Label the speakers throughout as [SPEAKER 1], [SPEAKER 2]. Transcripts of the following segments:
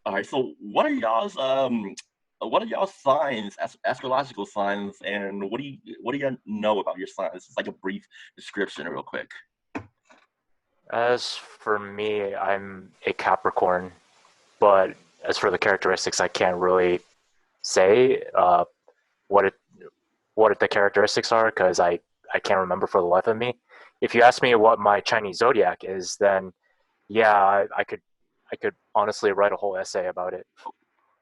[SPEAKER 1] All right. So what are y'all's signs, astrological signs, and what do you know about your signs? It's like a brief description, real quick.
[SPEAKER 2] As for me, I'm a Capricorn, but as for the characteristics, I can't really say what it what the characteristics are because I can't remember for the life of me. If you ask me what my Chinese zodiac is, then yeah, I could honestly write a whole essay about it.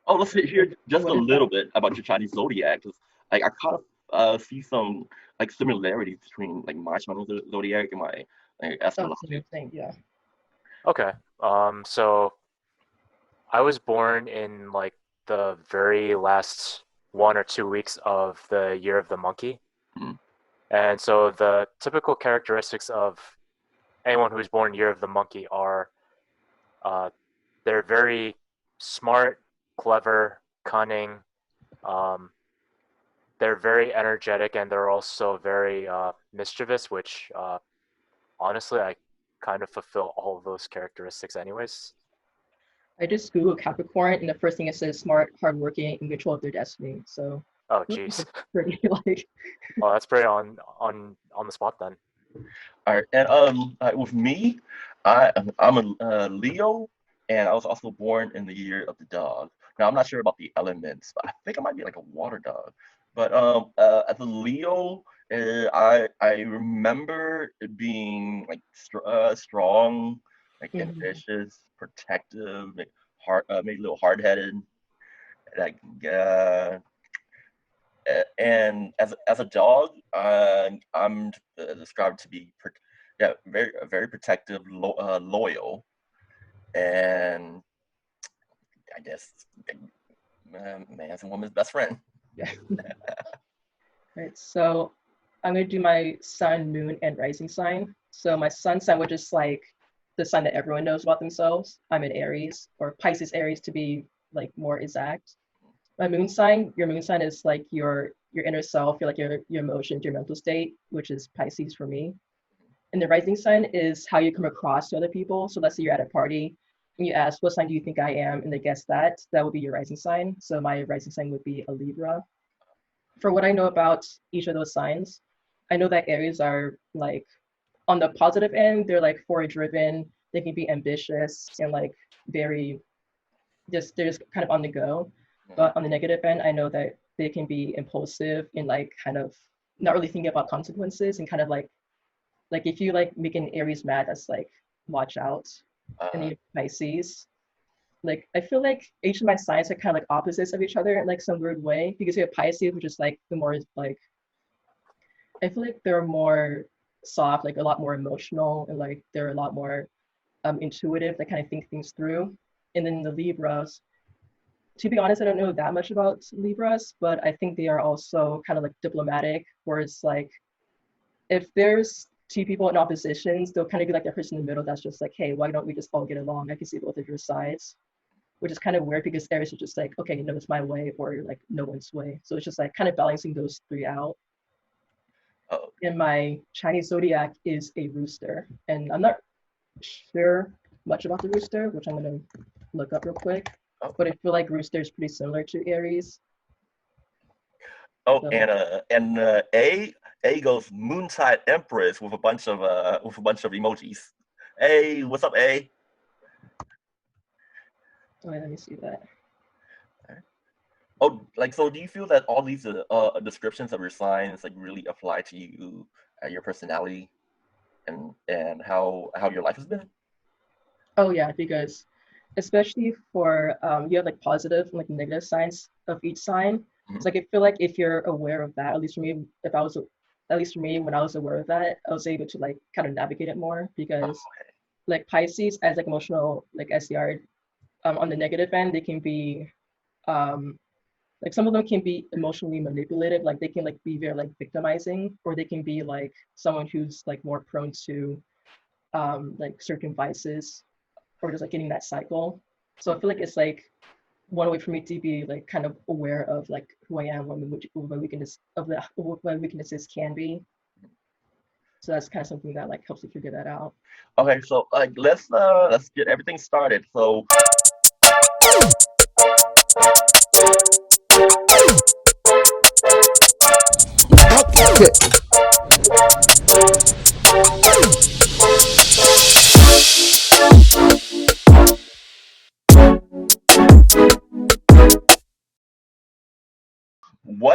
[SPEAKER 1] Oh, let's hear just a
[SPEAKER 3] What is
[SPEAKER 1] little
[SPEAKER 3] that?
[SPEAKER 1] bit about your Chinese zodiac. 'Cause, like I kind of see some like similarities between like my Chinese zodiac and my
[SPEAKER 3] Oh, it's a
[SPEAKER 1] astrology.
[SPEAKER 3] new thing. Yeah.
[SPEAKER 2] Okay, so I was born in like the very last 1 or 2 weeks of the year of the monkey.
[SPEAKER 1] Hmm.
[SPEAKER 2] And so the typical characteristics of anyone who's born year of the monkey are uh, they're very smart, clever, cunning. Um, they're very energetic, and they're also very mischievous, which honestly I kind of fulfill all of those characteristics anyways.
[SPEAKER 3] I just Googled Capricorn, and the first thing it says smart, hardworking, in control of their destiny. So
[SPEAKER 2] Oh
[SPEAKER 3] looks
[SPEAKER 2] geez.
[SPEAKER 3] pretty like
[SPEAKER 2] Well, that's pretty on the spot then.
[SPEAKER 1] All right, and with me, I'm a Leo, and I was also born in the year of the dog. Now I'm not sure about the elements, but I think I might be like a water dog. But as a Leo, I remember it being like strong, like
[SPEAKER 3] mhm.
[SPEAKER 1] ambitious, protective, like maybe a little hard-headed, like and as a dog, I'm described to be yeah, very protective, loyal, and I guess man's and woman's best friend.
[SPEAKER 3] Yeah. Right. So I'm gonna do my sun, moon, and rising sign. So my sun sign, which is like the sign that everyone knows about themselves. I'm an Aries or Pisces Aries to be like more exact. My moon sign, your moon sign is like your inner self, your like your emotions, your mental state, which is Pisces for me. And the rising sign is how you come across to other people. So let's say you're at a party and you ask, what sign do you think I am? And they guess that, that would be your rising sign. So my rising sign would be a Libra. For what I know about each of those signs, I know that Aries are like on the positive end, they're like forward driven, they can be ambitious and like very just they're just kind of on the go.
[SPEAKER 1] Mhm.
[SPEAKER 3] But on the negative end, I know that they can be impulsive and like kind of not really thinking about consequences and kind of like if you like make an Aries mad, that's like watch out. And
[SPEAKER 1] Uh,
[SPEAKER 3] the Pisces, like I feel like each of my signs are kind of like opposites of each other in like some weird way because you have Pisces, which is like the more like I feel like they're more soft, like a lot more emotional, and like they're a lot more intuitive. They kind of think things through. And then the Libras, to be honest, I don't know that much about Libras, but I think they are also kind of like diplomatic, where it's like if there's two people in oppositions, they'll kind of be like the person in the middle that's just like, hey, why don't we just all get along? I can see both of your sides, which is kind of weird because Aries is just like, okay, no, it's my way, or like no one's way. So it's just like kind of balancing those three out.
[SPEAKER 1] oh,
[SPEAKER 3] And my Chinese zodiac is a rooster, and I'm not sure much about the rooster, which I'm gonna look up real quick.
[SPEAKER 1] oh,
[SPEAKER 3] But I feel like rooster is pretty similar to Aries.
[SPEAKER 1] oh,
[SPEAKER 3] So
[SPEAKER 1] and A goes MoonTide Empress with a bunch of emojis. Hey, what's up, A?
[SPEAKER 3] wait, let me see that.
[SPEAKER 1] Oh, like so. Do you feel that all these descriptions of your signs like really apply to you, your personality, and how your life has been?
[SPEAKER 3] Oh yeah, because especially for you have like positive and like negative signs of each sign.
[SPEAKER 1] Mhm.
[SPEAKER 3] So like I feel like if you're aware of that, at least for me, if I was at least for me when I was aware of that, I was able to like kind of navigate it more because like Pisces as like emotional like SDR on the negative end, they can be um like some of them can be emotionally manipulative, like they can like be very like victimizing, or they can be like someone who's like more prone to like certain vices or just like getting that cycle. So I feel like it's like one way for me to be like kind of aware of like who I am, what my weakness of the what my weaknesses can be. So that's kind of something that like helps you figure that out.
[SPEAKER 1] Okay, so like let's get everything started. So What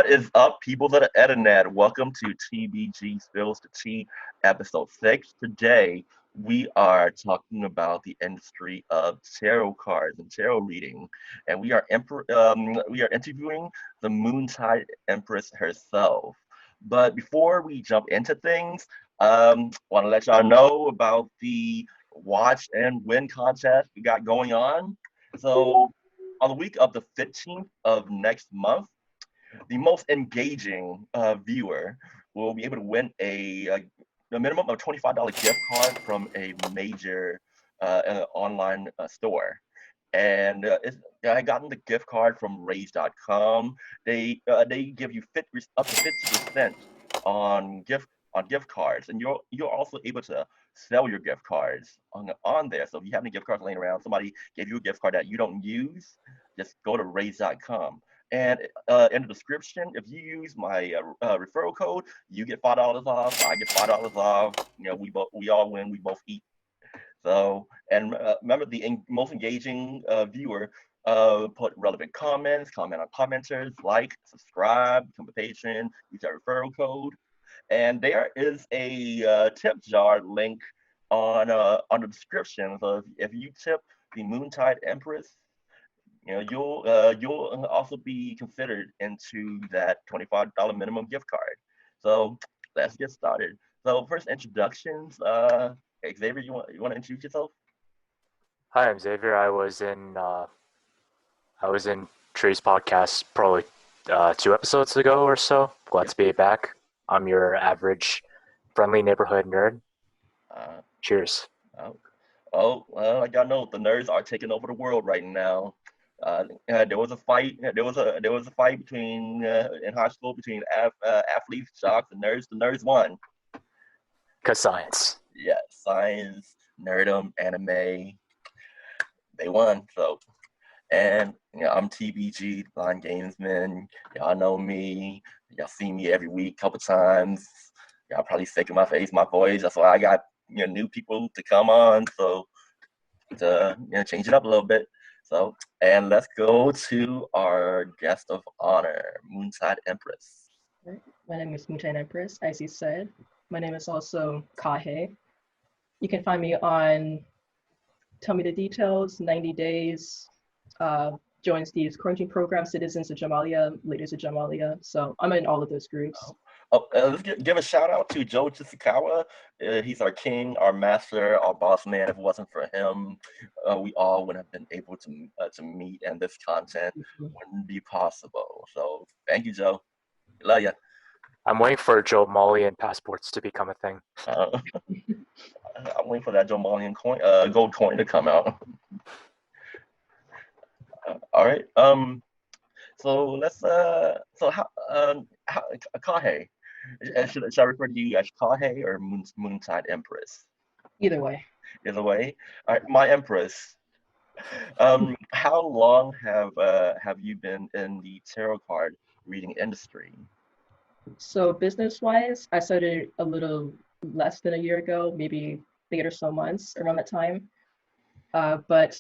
[SPEAKER 1] is up, people of the internet? Welcome to TBG Spills the Tea, episode 6. Today, we are talking about the industry of tarot cards and tarot reading, and we are interviewing the MoonTide Empress herself. But before we jump into things, want to let y'all know about the watch and win contest we got going on. So, on the week of the 15th of next month, the most engaging viewer will be able to win a minimum of $25 gift card from a major online store. And I gotten the gift card from Raise.com. They give you up to 50% on gift cards, and you're also able to sell your gift cards on there. So if you have any gift cards laying around, somebody gave you a gift card that you don't use, just go to Raise.com. And in the description, if you use my referral code, you get $5 off. I get $5 off. We all win. We both eat. So, and remember, the most engaging viewer put relevant comments, comment on commenters, like, subscribe, become a patron, use our referral code. And there is a tip jar link on the description. So if you tip the MoonTide Empress, you'll also be considered into that $25 minimum gift card. So let's get started. So first introductions. Xavier, you want to introduce yourself?
[SPEAKER 2] Hi, I'm Xavier. I was in Tree's podcast probably 2 episodes ago or so. Glad to be back. I'm your average friendly neighborhood nerd.
[SPEAKER 1] Uh,
[SPEAKER 2] Cheers.
[SPEAKER 1] well, like y'all know, the nerds are taking over the world right now. There was a fight. There was a fight between in high school between athletes, jocks, and nerds. The nerds won.
[SPEAKER 2] Cause science.
[SPEAKER 1] Yeah, science, nerdum, anime. They won. So, and I'm TBG, Blind Gamesman. Y'all know me. Y'all see me every week, couple times. Y'all probably sick of my face, my voice. That's why I got new people to come on. So to change it up a little bit. So, and let's go to our guest of honor, MoonTide Empress.
[SPEAKER 3] My name is MoonTide Empress, as you said. My name is also Kahe. You can find me on Tell Me the Details, 90 Days, join Steve's quarantine program, Citizens of Jamalia, Leaders of Jamalia. So I'm in all of those groups.
[SPEAKER 1] Let's give a shout out to Joe Chisikawa. He's our king, our master, our boss man. If it wasn't for him, we all wouldn't have been able to meet, and this content wouldn't be possible. So thank you, Joe. Love ya.
[SPEAKER 2] I'm waiting for Joe Malian passports to become a thing.
[SPEAKER 1] I'm waiting for that Joe Malian coin, gold coin to come out. All right. So let's. So how Kahe? Should I refer to you as Kahe or MoonTide Empress?
[SPEAKER 3] Either way.
[SPEAKER 1] Either way. All right, my Empress. How long have you been in the tarot card reading industry?
[SPEAKER 3] So business-wise, I started a little less than a year ago, maybe 8 or so months around that time. But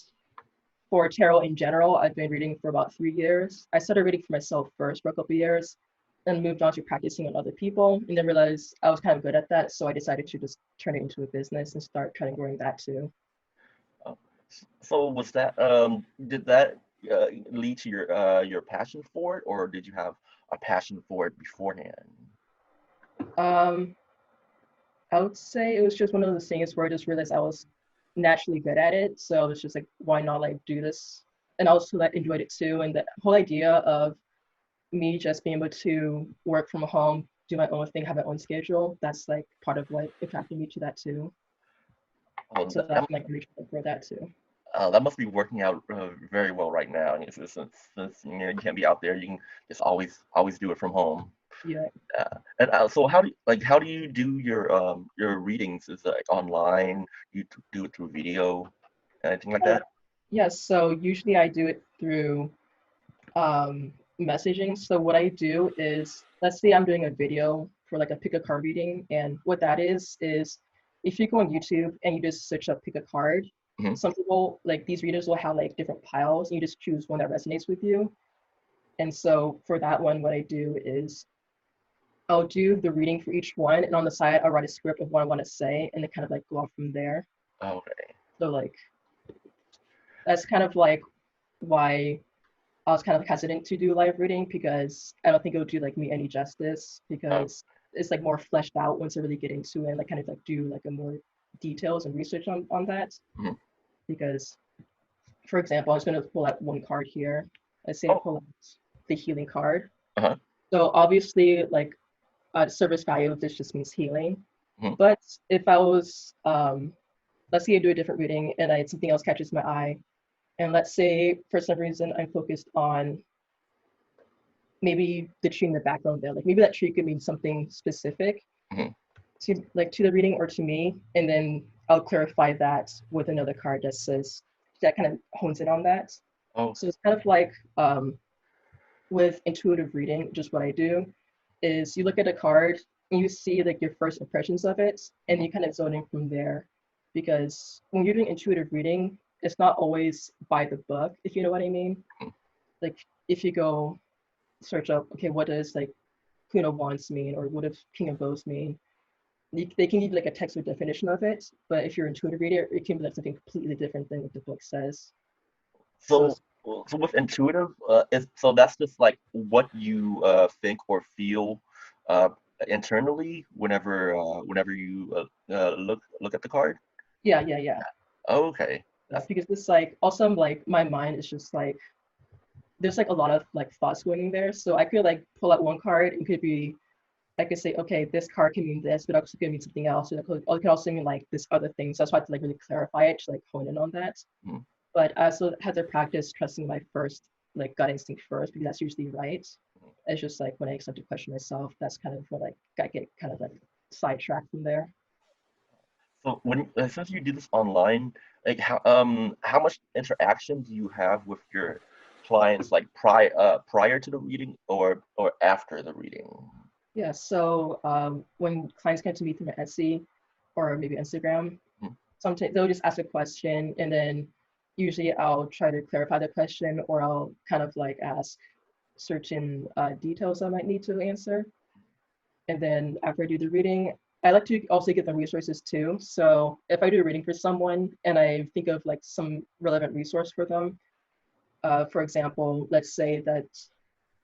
[SPEAKER 3] for tarot in general, I've been reading for about 3 years. I started reading for myself first for a couple of years, then moved on to practicing on other people, and then realized I was kind of good at that, so I decided to just turn it into a business and start trying to growing that too.
[SPEAKER 1] So was that did that lead to your passion for it, or did you have a passion for it beforehand?
[SPEAKER 3] Um, I would say it was just one of those things where I just realized I was naturally good at it, so it was just like, why not like do this? And I also like enjoyed it too, and the whole idea of me just being able to work from home, do my own thing, have my own schedule, that's like part of what attracted me to that too.
[SPEAKER 1] Oh,
[SPEAKER 3] So I'm like really trying to grow that too.
[SPEAKER 1] that must be working out very well right now. And since you can't be out there, you can just always do it from home.
[SPEAKER 3] Yeah.
[SPEAKER 1] And so how do you do your readings? Is it like online? You do it through video, anything like that?
[SPEAKER 3] Yes, so usually I do it through messaging. So what I do is, let's say I'm doing a video for like a pick a card reading. And what that is if you go on YouTube and you just search up pick a card, some people, like these readers will have like different piles and you just choose one that resonates with you. And so for that one, what I do is I'll do the reading for each one, and on the side I'll write a script of what I want to say and then kind of like go off from there.
[SPEAKER 1] Okay.
[SPEAKER 3] So like that's kind of like why I was kind of hesitant to do live reading, because I don't think it would do like me any justice, because it's like more fleshed out once I really get into it, like kind of like do like a more details and research on that. Because for example, I was going to pull out one card here. Let's say I pull out the healing card. So obviously like service value of this just means healing. But if I was let's say I do a different reading and something else catches my eye, and let's say for some reason I'm focused on maybe the tree in the background there, like maybe that tree could mean something specific to the reading or to me, and then I'll clarify that with another card that kind of hones in on that. So it's kind of like with intuitive reading, just what I do is you look at a card and you see like your first impressions of it, and you kind of zone in from there. Because when you're doing intuitive reading, it's not always by the book, if you know what I mean. Like if you go search up, okay, what does like Queen of Wands mean, or what does King of Bows mean? They can give like a text or definition of it, but if you're an intuitive reader, it can be like something completely different than what the book says.
[SPEAKER 1] So with intuitive, so that's just like what you think or feel internally whenever you look at the card.
[SPEAKER 3] Yeah.
[SPEAKER 1] Okay.
[SPEAKER 3] That's because it's like also like my mind is just like there's like a lot of like thoughts going in there. So I could like pull out one card and I could say, okay, this card can mean this, but also could mean something else. And it could also mean like this other thing. So that's why I have to like really clarify it to like hone in on that. But I also had to practice trusting my first like gut instinct first, because that's usually right. It's just like when I start to question myself, that's kind of what I get kind of like sidetracked from there.
[SPEAKER 1] So since you do this online, like how much interaction do you have with your clients, like prior to the reading or after the reading?
[SPEAKER 3] Yeah, so when clients come to me through my Etsy or maybe Instagram, sometimes they'll just ask a question, and then usually I'll try to clarify the question, or I'll kind of like ask certain details I might need to answer. And then after I do the reading, I like to also give them resources too. So if I do a reading for someone and I think of like some relevant resource for them, for example, let's say that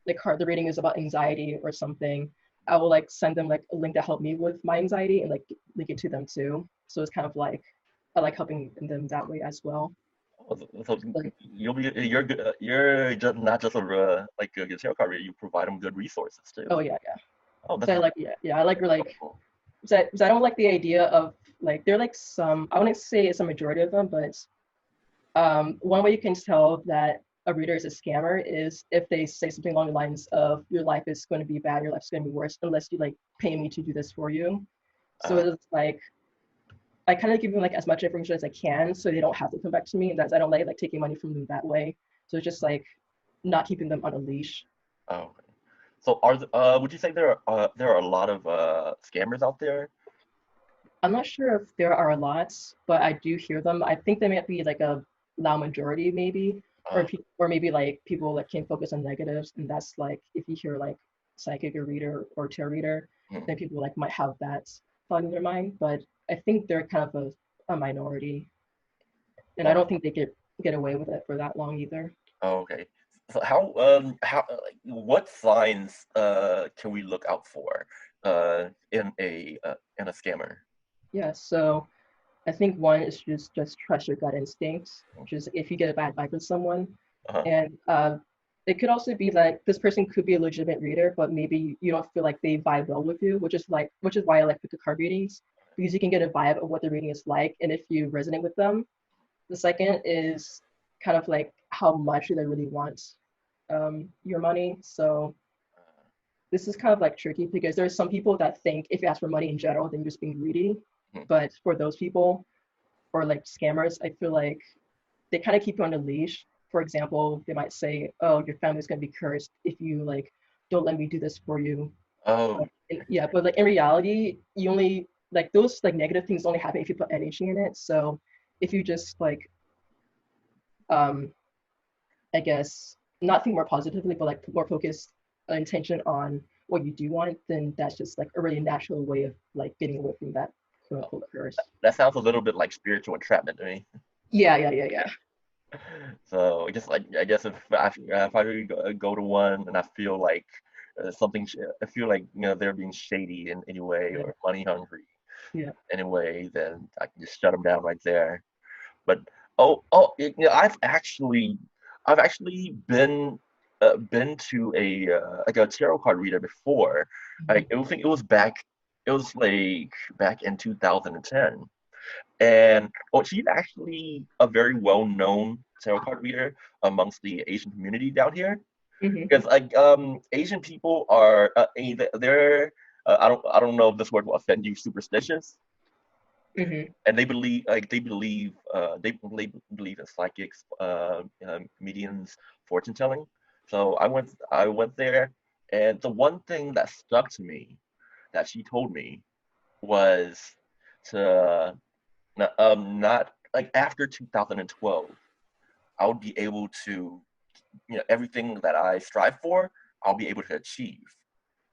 [SPEAKER 3] the reading is about anxiety or something, I will like send them like a link that helped me with my anxiety and like link it to them too. So it's kind of like I like helping them that way as well.
[SPEAKER 1] So you're good. You're just not just like a tarot card reader. You provide them good resources too.
[SPEAKER 3] Oh yeah.
[SPEAKER 1] Oh,
[SPEAKER 3] So I like I like because I don't like the idea of like there are like some, I wouldn't say it's a majority of them, but one way you can tell that a reader is a scammer is if they say something along the lines of your life is going to be bad, your life's going to be worse unless you like pay me to do this for you. So it's like I kind of give them like as much information as I can so they don't have to come back to me, and that's I don't like taking money from them that way. So it's just like not keeping them on a leash.
[SPEAKER 1] Oh. So would you say there are a lot of scammers out there?
[SPEAKER 3] I'm not sure if there are lots, but I do hear them. I think they might be like a loud majority, maybe, or maybe like people that can focus on negatives, and that's like if you hear like psychic or reader or tarot reader, then people like might have that thought in their mind. But I think they're kind of a minority, and I don't think they get away with it for that long either.
[SPEAKER 1] Okay. So like what signs can we look out for in a scammer?
[SPEAKER 3] Yeah, so I think one is just trust your gut instincts. Just if you get a bad vibe from someone, and it could also be that this person could be a legitimate reader, but maybe you don't feel like they vibe well with you, which is why I like pick a card readings, because you can get a vibe of what the reading is like, and if you resonate with them. The second is kind of like how much do they really want your money. So this is kind of like tricky because there's some people that think if you ask for money in general, then you're just being greedy. But for those people, or like scammers, I feel like they kind of keep you on a leash. For example, they might say, "Oh, your family's gonna be cursed if you like don't let me do this for you."
[SPEAKER 1] Oh,
[SPEAKER 3] Yeah, but like in reality, you only like those like negative things only happen if you put energy in it. So if you just like um I guess not think more positively, but like put more focused intention on what you do want, then that's just like a really natural way of like getting away from that quote unquote curse.
[SPEAKER 1] that sounds a little bit like spiritual entrapment to me.
[SPEAKER 3] Yeah.
[SPEAKER 1] So just like I guess if I really go to one and I feel like something, I feel like they're being shady in any way
[SPEAKER 3] Yeah.
[SPEAKER 1] or money hungry
[SPEAKER 3] Yeah.
[SPEAKER 1] anyway, then I can just shut them down right there. But I've actually been to a like a tarot card reader before.
[SPEAKER 3] Mhm.
[SPEAKER 1] Like it was like back in 2010. And she's actually a very well-known tarot card reader amongst the Asian community down here.
[SPEAKER 3] Mhm.
[SPEAKER 1] Because like Asian people are they're I don't know if this word will offend you, superstitious,
[SPEAKER 3] Mhm.
[SPEAKER 1] and they believe in psychics, mediums, fortune telling. So I went there, and the one thing that stuck to me that she told me was to not like after 2012, I would be able to, everything that I strive for, I'll be able to achieve.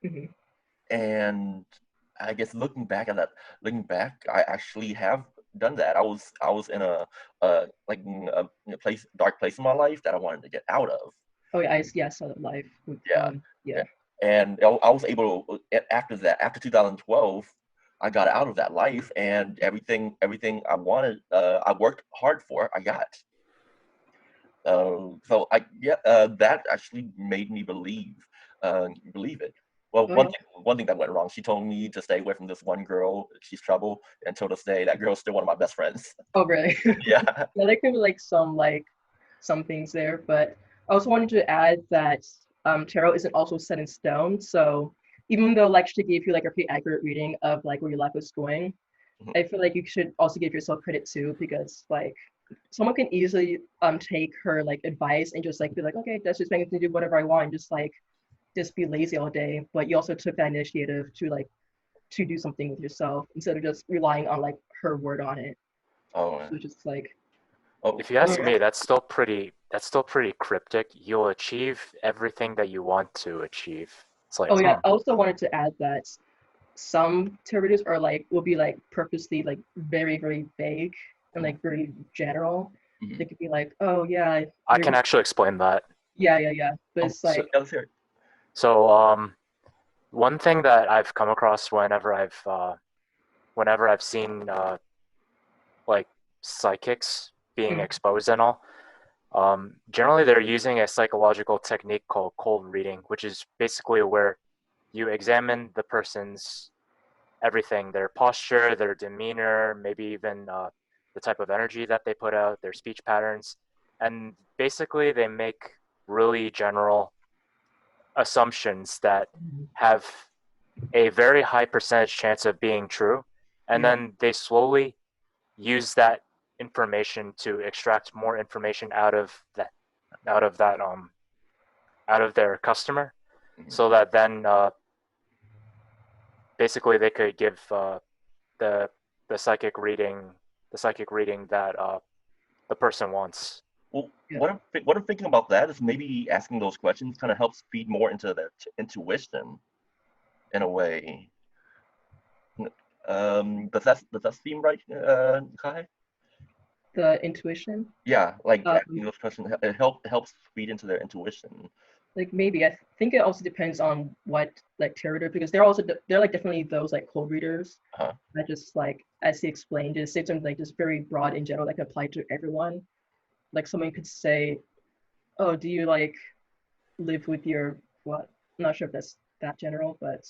[SPEAKER 3] Mhm.
[SPEAKER 1] And I guess looking back, I actually have done that. I was in a place, dark place in my life that I wanted to get out of.
[SPEAKER 3] Oh yeah, I saw that live with
[SPEAKER 1] Yeah,
[SPEAKER 3] yeah.
[SPEAKER 1] yeah. And I was able to, after that, after 2012, I got out of that life, and everything I wanted, I worked hard for, I got. So that actually made me believe it. Well,
[SPEAKER 3] Oh yeah.
[SPEAKER 1] one thing that went wrong, she told me to stay away from this one girl. She's trouble, and to this day, that girl's still one of my best friends.
[SPEAKER 3] Oh really?
[SPEAKER 1] Yeah.
[SPEAKER 3] Yeah, there could be like some things there, but I also wanted to add that tarot isn't also set in stone. So even though like she gave you like a pretty accurate reading of like where your life was going,
[SPEAKER 1] Mhm.
[SPEAKER 3] I feel like you should also give yourself credit too, because like someone can easily take her like advice and just like be like, okay, that's just making me do whatever I want, and just be lazy all day. But you also took that initiative to do something with yourself instead of just relying on like her word on it.
[SPEAKER 1] Oh,
[SPEAKER 3] So just like
[SPEAKER 1] oh,
[SPEAKER 2] If you ask me, that's still pretty cryptic. You'll achieve everything that you want to achieve. It's like,
[SPEAKER 3] oh yeah, I also wanted to add that some tarot readers are like will be like purposely like very vague and like very general. They
[SPEAKER 1] mhm.
[SPEAKER 3] could be like, oh yeah,
[SPEAKER 2] I
[SPEAKER 3] you're
[SPEAKER 2] can
[SPEAKER 3] just
[SPEAKER 2] actually explain that.
[SPEAKER 3] yeah. But
[SPEAKER 1] Oh,
[SPEAKER 3] it's
[SPEAKER 2] So,
[SPEAKER 3] like
[SPEAKER 1] yeah, let's hear it.
[SPEAKER 2] so one thing that I've come across whenever I've seen like psychics being
[SPEAKER 3] mm,
[SPEAKER 2] exposed and all, generally they're using a psychological technique called cold reading, which is basically where you examine the person's everything, their posture, their demeanor, maybe even the type of energy that they put out, their speech patterns, and basically they make really general assumptions that
[SPEAKER 3] mm,
[SPEAKER 2] have a very high percentage chance of being true, and
[SPEAKER 3] yeah,
[SPEAKER 2] then they slowly use that information to extract more information out of that out of their customer,
[SPEAKER 1] Mhm.
[SPEAKER 2] so that then basically they could give the the psychic reading the psychic reading that the person wants.
[SPEAKER 1] Well,
[SPEAKER 3] yeah.
[SPEAKER 1] what I'm thinking about that is maybe asking those questions kind of helps feed more into their intuition in a way. Does that seem right, Kai?
[SPEAKER 3] The intuition.
[SPEAKER 1] Yeah, like asking
[SPEAKER 3] Um,
[SPEAKER 1] those questions, it helps feed into their intuition.
[SPEAKER 3] like maybe I think it also depends on what like tarot reader, because they're like definitely those like cold readers
[SPEAKER 1] Uh-huh.
[SPEAKER 3] that just like as he explained just say something like just very broad in general that can apply to everyone. Like someone could say, oh, do you like live with your what? I'm not sure if that's that general, but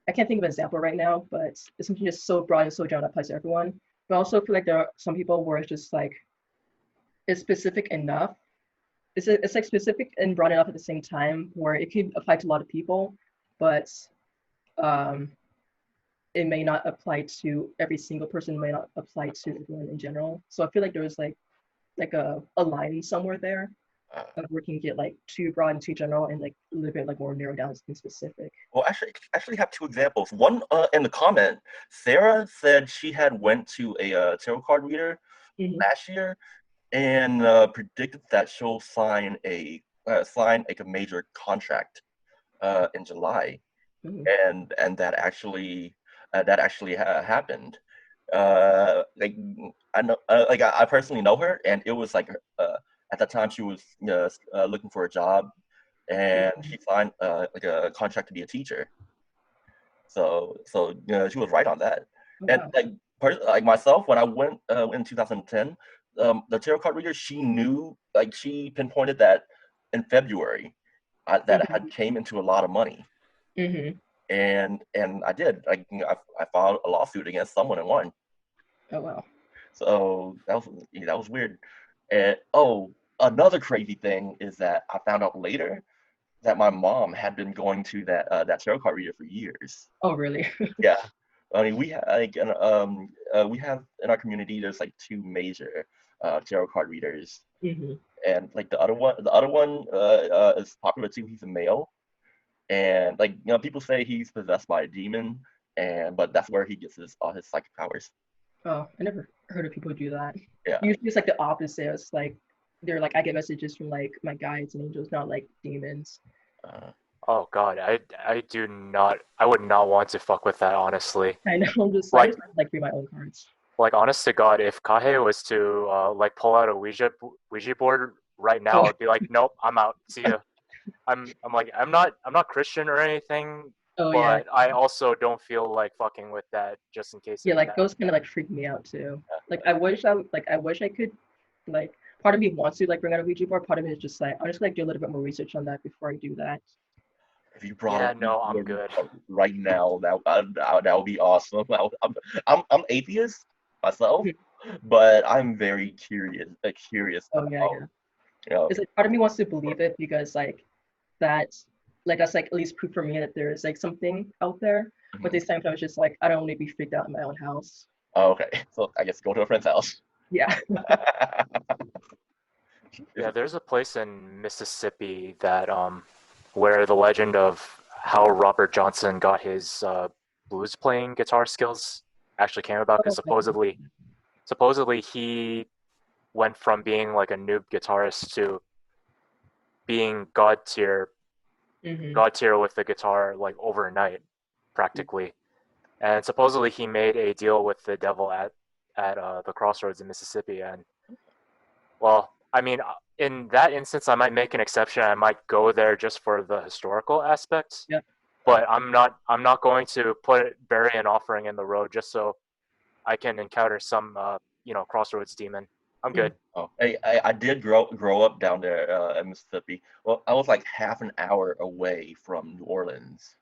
[SPEAKER 3] I can't think of an example right now. But it's something just so broad and so general that applies to everyone. But I also feel like there are some people where it's just like it's specific enough. It's like specific and broad enough at the same time where it could apply to a lot of people, but um, it may not apply to every single person. May not apply to everyone in general. So I feel like there was like a line somewhere there. where can get like too broad and too general and like a little bit like more narrowed down and specific.
[SPEAKER 1] Well, actually have two examples. One in the comment, Sarah said she had went to a tarot card reader last year and predicted that she'll sign like a major contract in July, and that actually happened. Like I know, like I personally know her, and it was like at that time she was looking for a job, and she signed like a contract to be a teacher. So she was right on that. And
[SPEAKER 3] Wow.
[SPEAKER 1] like myself, when I went in 2010, the tarot card reader, she knew, like she pinpointed that in February that I had came into a lot of money, and I did, like I filed a lawsuit against someone and won.
[SPEAKER 3] Oh wow.
[SPEAKER 1] So that was weird. And oh, another crazy thing is that I found out later that my mom had been going to that tarot card reader for years.
[SPEAKER 3] Oh really?
[SPEAKER 1] Yeah, I mean we have in our community there's like two major tarot card readers, and like the other one is popular too. He's a male, and like people say he's possessed by a demon, and but that's where he gets his all his psychic powers.
[SPEAKER 3] Oh, I never heard of people do that.
[SPEAKER 1] Yeah.
[SPEAKER 3] Usually it's like the opposite. It's like they're like I get messages from like my guides and angels, not like demons.
[SPEAKER 2] Oh God, I would not want to fuck with that, honestly.
[SPEAKER 3] I know. I just like read my own cards.
[SPEAKER 2] Like, honest to God, if Kahe was to like pull out a Ouija board right now, I'd be like, nope, I'm out. See ya. I'm not Christian or anything, but I also don't feel like fucking with that just in case.
[SPEAKER 3] Yeah, like those kind of like freak me out too. Like I wish I could, like part of me wants to like bring out a Ouija board. Part of me is just like I'm just like do a little bit more research on that before I do that.
[SPEAKER 1] If you brought
[SPEAKER 2] I'm good
[SPEAKER 1] right now, that would be awesome. I'm atheist myself, but I'm very curious.
[SPEAKER 3] Oh yeah. It's like part of me wants to believe it because like that's like at least proof for me that there is like something out there. But this time I was just like I don't want to be freaked out in my own house.
[SPEAKER 1] Oh, okay, so I guess go to a friend's house.
[SPEAKER 3] Yeah.
[SPEAKER 2] Yeah, there's a place in Mississippi that where the legend of how Robert Johnson got his blues playing guitar skills actually came about, because supposedly he went from being like a noob guitarist to being god tier with the guitar like overnight, practically. And supposedly he made a deal with the devil at the crossroads in Mississippi. And well, I mean, in that instance, I might make an exception. I might go there just for the historical aspects.
[SPEAKER 3] Yeah.
[SPEAKER 2] But I'm not going to bury an offering in the road just so I can encounter some crossroads demon. I'm good.
[SPEAKER 1] Oh, I did grow up down there in Mississippi. Well, I was like half an hour away from New Orleans,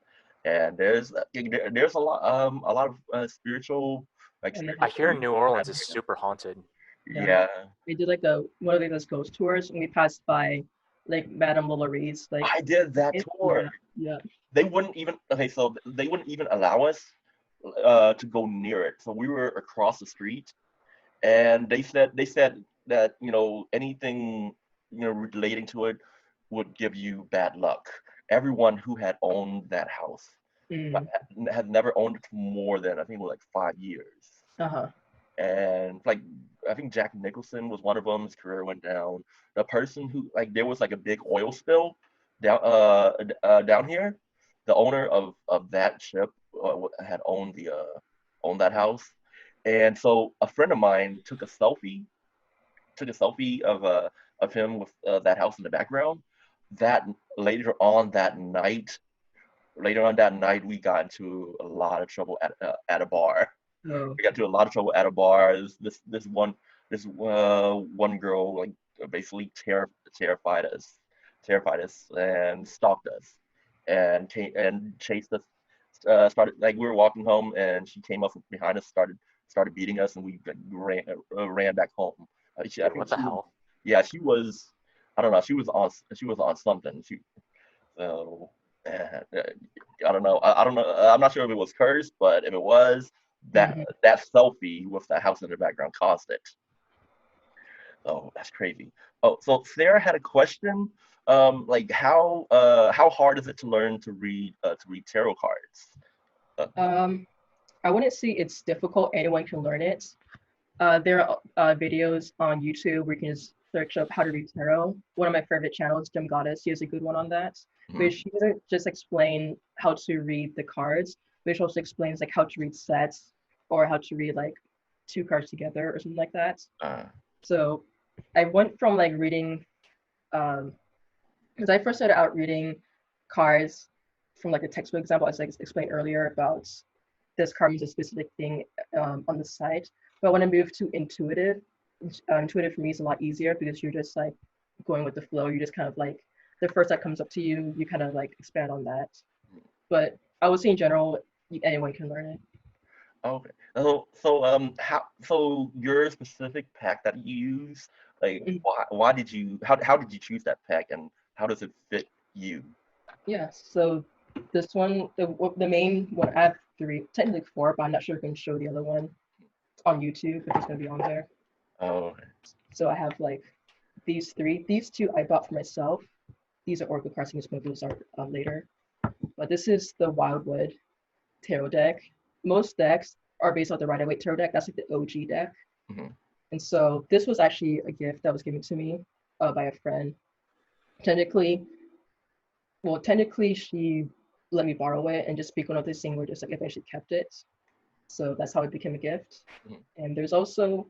[SPEAKER 1] and there's a lot of spiritual, like
[SPEAKER 2] I hear New Orleans is super haunted.
[SPEAKER 1] Yeah.
[SPEAKER 3] We did like one of those ghost tours, and we passed by like Madame Lollorie's. Like
[SPEAKER 1] I did that tour.
[SPEAKER 3] Yeah.
[SPEAKER 1] They wouldn't even so they wouldn't even allow us to go near it. So we were across the street, and they said that anything relating to it would give you bad luck. Everyone who had owned that house had never owned it for more than I think it was like 5 years. And like I think Jack Nicholson was one of them. His career went down. The person who there was like a big oil spill down here. The owner of that ship had owned that house, and so a friend of mine took a selfie of him with that house in the background. That later on that night, we got into a lot of trouble at a bar.
[SPEAKER 3] Oh.
[SPEAKER 1] We got into a lot of trouble at a bar. This one girl like basically terrified us and stalked us and came and chased us. Started like we were walking home and she came up behind us, started beating us, and we ran back home.
[SPEAKER 2] What the hell?
[SPEAKER 1] Yeah, she was. I don't know. She was on something. So I don't know. I don't know. I'm not sure if it was cursed, but if it was, that selfie with the house in the background caused it. Oh, that's crazy. Oh, so Sarah had a question. Like how hard is it to learn to read tarot cards? Uh,
[SPEAKER 3] Um, I wouldn't say it's difficult. Anyone can learn it. There are videos on YouTube where you can just search up how to read tarot. One of my favorite channels, Gem Goddess, she has a good one on that. But
[SPEAKER 1] mhm.
[SPEAKER 3] she doesn't just explain how to read the cards, but she also explains like how to read sets or how to read like two cards together or something like that.
[SPEAKER 1] Uh,
[SPEAKER 3] So I went from like reading um because I first started out reading cards from like the textbook example, as I explained earlier about this card means a specific thing on the site. But when I moved to intuitive, intuitive for me is a lot easier because you're just like going with the flow. You just kind of like the first that comes up to you, you kind of like expand on that. But I would say in general, anyone can learn it.
[SPEAKER 1] okay. So so your specific pack that you use, like
[SPEAKER 3] Mhm.
[SPEAKER 1] why did you how did you choose that pack and how does it fit you?
[SPEAKER 3] Yeah. So this one, the main one, I have three, technically four, but I'm not sure if I can show the other one on YouTube if it's gonna be on there.
[SPEAKER 1] Oh,
[SPEAKER 3] So I have like these three. These two I bought for myself. These are Oracle cards. I'm going to those are later. But this is the Wildwood Tarot deck. Most decks are based on the Rider-Waite Tarot deck. That's like the OG deck.
[SPEAKER 1] mhm.
[SPEAKER 3] And so this was actually a gift that was given to me by a friend. Technically, technically she let me borrow it and just speak one of this thing where just like eventually kept it. So that's how it became a gift.
[SPEAKER 1] Mhm.
[SPEAKER 3] And there's also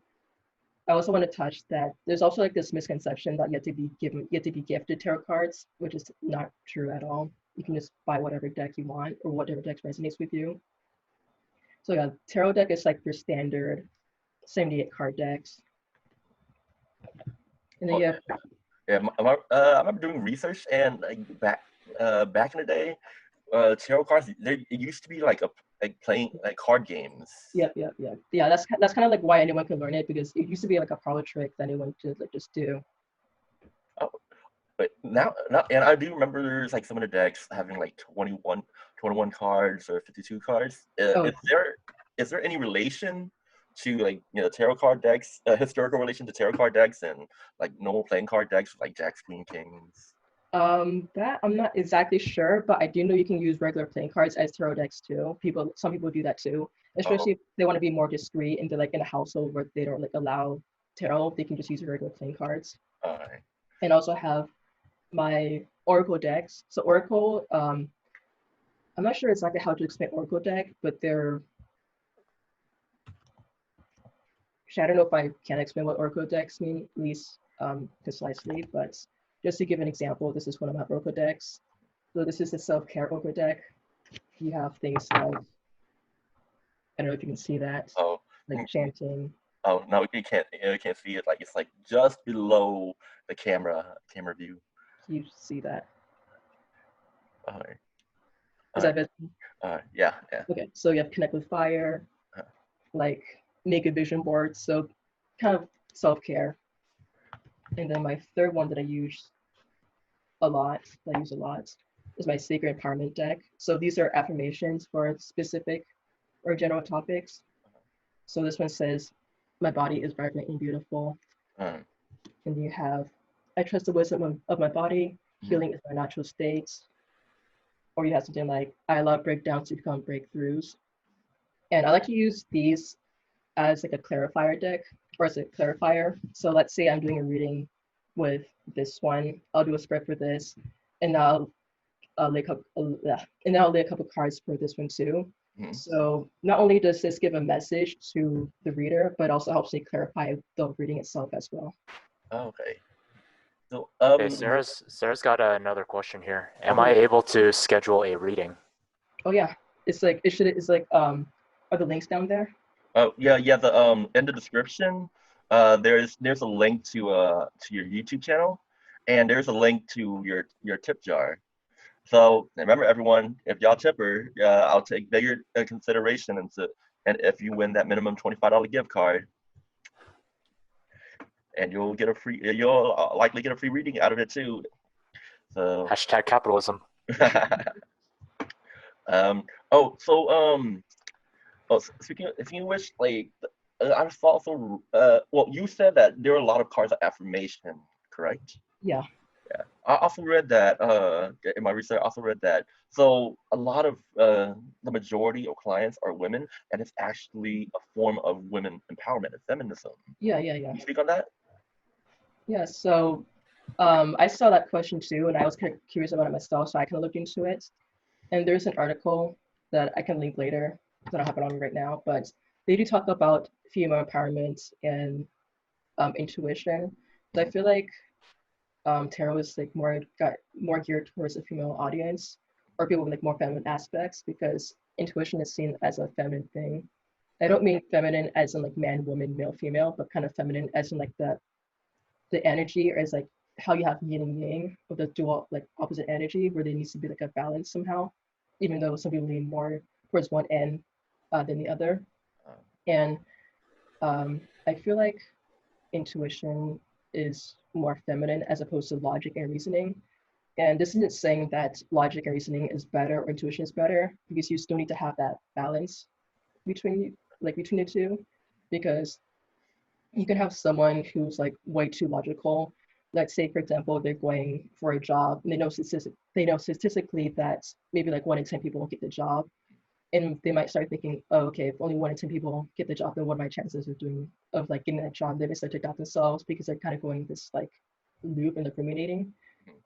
[SPEAKER 3] I also want to touch that there's also like this misconception that you have to be given, you have to be gifted tarot cards, which is not true at all. You can just buy whatever deck you want or whatever deck resonates with you. So yeah, tarot deck is like your standard 78 card decks. And then
[SPEAKER 1] Oh,
[SPEAKER 3] you have,
[SPEAKER 1] yeah, I remember doing research and like back in the day, tarot cards it used to be like a like playing like card games.
[SPEAKER 3] yeah, that's kind of like why anyone can learn it because it used to be like a parlor trick that anyone could like just do.
[SPEAKER 1] Oh, but now, and I do remember there's like some of the decks having like 21 cards or 52 cards.
[SPEAKER 3] Oh,
[SPEAKER 1] Is there any relation to like tarot card decks, historical relation to tarot card decks and like normal playing card decks like Jacks, Queen, Kings?
[SPEAKER 3] that I'm not exactly sure, but I do know you can use regular playing cards as tarot decks too. Some people do that too,
[SPEAKER 1] Oh,
[SPEAKER 3] especially if they want to be more discreet and they're like in a household where they don't like allow tarot. They can just use regular playing cards.
[SPEAKER 1] alright.
[SPEAKER 3] And also have my Oracle decks. So Oracle, I'm not sure exactly how to explain Oracle deck, but they're. Actually, I don't know if I can explain what Oracle decks mean, at least concisely, but just to give an example, this is one of my Oracle decks. So this is the self-care Oracle deck. You have things like, I don't know if you can see that,
[SPEAKER 1] Oh,
[SPEAKER 3] like chanting.
[SPEAKER 1] oh no, you can't see it. Like it's like just below the camera view.
[SPEAKER 3] You see that.
[SPEAKER 1] Alright,
[SPEAKER 3] Is
[SPEAKER 1] alright,
[SPEAKER 3] that visible?
[SPEAKER 1] yeah, yeah.
[SPEAKER 3] Okay, so you have connect with fire,
[SPEAKER 1] Uh,
[SPEAKER 3] like make a vision board. So kind of self-care. And then my third one that I use a lot, is my sacred empowerment deck. So these are affirmations for specific or general topics. So this one says, my body is vibrant and beautiful.
[SPEAKER 1] um,
[SPEAKER 3] And you have, I trust the wisdom of my body,
[SPEAKER 1] mhm,
[SPEAKER 3] healing is my natural state. Or you have something like, I allow breakdowns to become breakthroughs. And I like to use these as like a clarifier deck or as a clarifier. So let's say I'm doing a reading with this one. I'll do a spread for this, and I'll lay a couple, and then I'll lay a couple cards for this one too.
[SPEAKER 1] mhm.
[SPEAKER 3] So not only does this give a message to the reader, but also helps me clarify the reading itself as well.
[SPEAKER 1] Okay. So
[SPEAKER 2] Okay, Sarah's got another question here. Am I
[SPEAKER 1] okay.
[SPEAKER 2] able to schedule a reading?
[SPEAKER 3] Oh yeah, it's like are the links down there?
[SPEAKER 1] Oh yeah, yeah. The in the description, there's a link to your YouTube channel, and there's a link to your tip jar. So remember, everyone, if y'all tip her, I'll take bigger consideration and if you win that minimum $25 gift card, and you'll likely get a free reading out of it too. So,
[SPEAKER 2] Hashtag capitalism.
[SPEAKER 1] um, oh, so oh, speaking of which, like I just also well, you said that there are a lot of cards of affirmation, correct?
[SPEAKER 3] Yeah.
[SPEAKER 1] Yeah. I also read that in my research. I also read that so a lot of the majority of clients are women, and it's actually a form of women empowerment and feminism.
[SPEAKER 3] Yeah.
[SPEAKER 1] Can you speak on that?
[SPEAKER 3] Yeah. So I saw that question too, and I was kind of curious about it myself, so I kind of looked into it. And there's an article that I can link later because I don't have it on me right now, but they do talk about female empowerment and intuition. So I feel like tarot is like got more geared towards a female audience or people with like more feminine aspects because intuition is seen as a feminine thing. I don't mean feminine as in like man, woman, male, female, but kind of feminine as in like the energy or as like how you have yin and yang of the dual like opposite energy where there needs to be like a balance somehow, even though some people lean more towards one end than the other. And I feel like intuition is more feminine as opposed to logic and reasoning. And this isn't saying that logic and reasoning is better or intuition is better because you still need to have that balance between the two because you can have someone who's like way too logical. Let's say, for example, they're going for a job and they know statistically that maybe like 1 in 10 people won't get the job. And they might start thinking, oh, okay, if only 1 in 10 people get the job, then what are my chances of like getting that job? They may start to doubt themselves because they're kind of going this like loop and they're ruminating.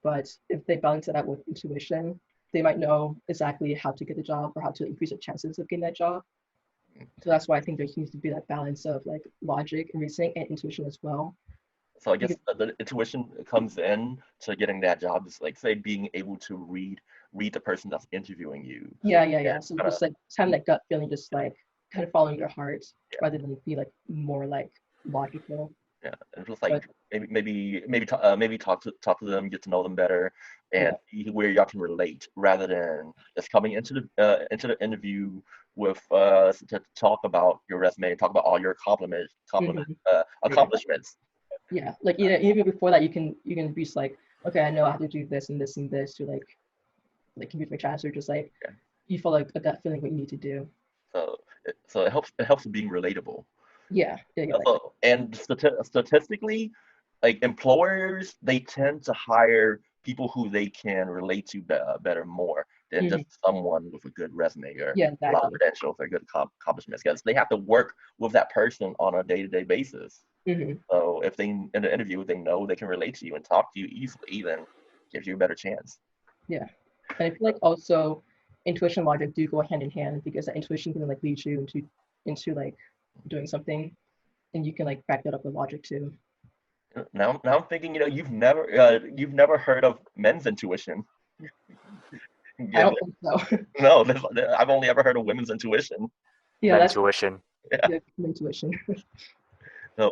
[SPEAKER 3] But if they balance it out with intuition, they might know exactly how to get the job or how to increase their chances of getting that job. So that's why I think there needs to be that balance of like logic and reasoning and intuition as well.
[SPEAKER 1] So I guess the intuition comes in to getting that job is like say being able to read the person that's interviewing you.
[SPEAKER 3] Yeah. So
[SPEAKER 1] Kinda,
[SPEAKER 3] just like having that gut feeling, just like kind of following your heart
[SPEAKER 1] yeah,
[SPEAKER 3] rather than be like more like logical.
[SPEAKER 1] yeah. And just
[SPEAKER 3] But
[SPEAKER 1] like maybe talk to them, get to know them better, and
[SPEAKER 3] yeah.
[SPEAKER 1] see where y'all can relate rather than just coming into the interview with to talk about your resume, talk about all your
[SPEAKER 3] Mhm.
[SPEAKER 1] accomplishments.
[SPEAKER 3] Yeah. Like even before that you can be just like, okay, I know I have to do this and this and this to like increase my chances or just like
[SPEAKER 1] Yeah.
[SPEAKER 3] you feel like a gut feeling what you need to do.
[SPEAKER 1] So it helps with being relatable.
[SPEAKER 3] Yeah, like
[SPEAKER 1] So, and statistically, like employers, they tend to hire people who they can relate to better more than
[SPEAKER 3] mhm.
[SPEAKER 1] just someone with a good resume or
[SPEAKER 3] Yeah,
[SPEAKER 1] a lot of
[SPEAKER 3] exactly.
[SPEAKER 1] credentials or good accomplishments because they have to work with that person on a day-to-day basis.
[SPEAKER 3] Hmm.
[SPEAKER 1] So if they in the interview they know they can relate to you and talk to you easily, then gives you a better chance.
[SPEAKER 3] Yeah. And I feel like also intuition and logic do go hand in hand because that intuition can like lead you into like doing something and you can like back that up with logic too.
[SPEAKER 1] Now I'm thinking, you've never heard of men's intuition.
[SPEAKER 3] I
[SPEAKER 1] Yeah,
[SPEAKER 3] don't think so.
[SPEAKER 1] no, I've only ever heard of women's intuition.
[SPEAKER 3] Yeah, that's
[SPEAKER 2] Mentuition.
[SPEAKER 1] Yeah.
[SPEAKER 3] yeah, intuition.
[SPEAKER 1] So,